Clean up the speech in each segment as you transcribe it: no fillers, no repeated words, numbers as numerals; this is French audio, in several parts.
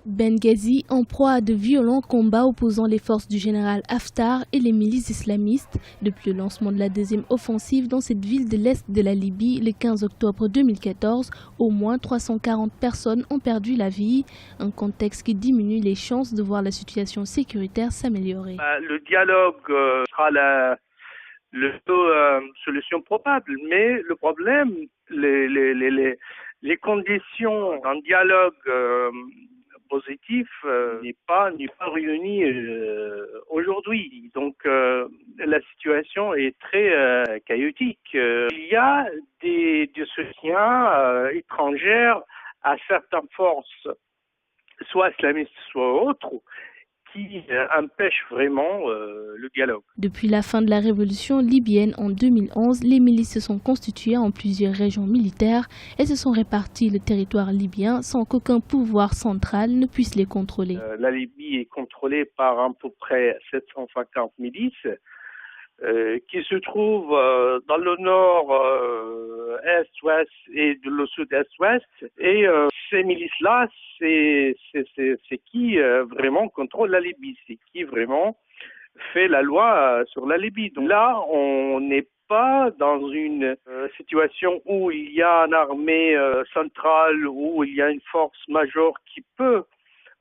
Benghazi en proie à de violents combats opposant les forces du général Haftar et les milices islamistes. Depuis le lancement de la deuxième offensive dans cette ville de l'Est de la Libye le 15 octobre 2014, au moins 340 personnes ont perdu la vie. Un contexte qui diminue les chances de voir la situation sécuritaire s'améliorer. Le dialogue sera la solution probable, mais le problème, les conditions d'un dialogue positif n'est pas réuni aujourd'hui. Donc la situation est très chaotique. Il y a des soutiens étrangers à certaines forces, soit islamistes, soit autres, qui empêche vraiment le dialogue. Depuis la fin de la révolution libyenne en 2011, les milices se sont constituées en plusieurs régions militaires et se sont réparties le territoire libyen sans qu'aucun pouvoir central ne puisse les contrôler. La Libye est contrôlée par à peu près 750 milices qui se trouvent dans le nord, est, ouest et le sud-est, ouest. Et ces milices-là, c'est qui vraiment contrôle la Libye, c'est qui vraiment fait la loi sur la Libye. Donc là, on n'est pas dans une situation où il y a une armée centrale, où il y a une force majeure qui peut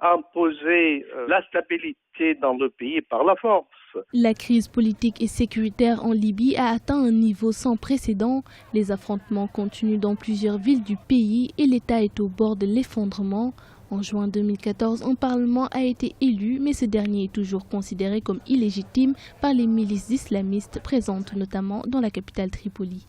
imposer la stabilité dans le pays par la force. La crise politique et sécuritaire en Libye a atteint un niveau sans précédent. Les affrontements continuent dans plusieurs villes du pays et l'État est au bord de l'effondrement. En juin 2014, un parlement a été élu, mais ce dernier est toujours considéré comme illégitime par les milices islamistes présentes notamment dans la capitale Tripoli.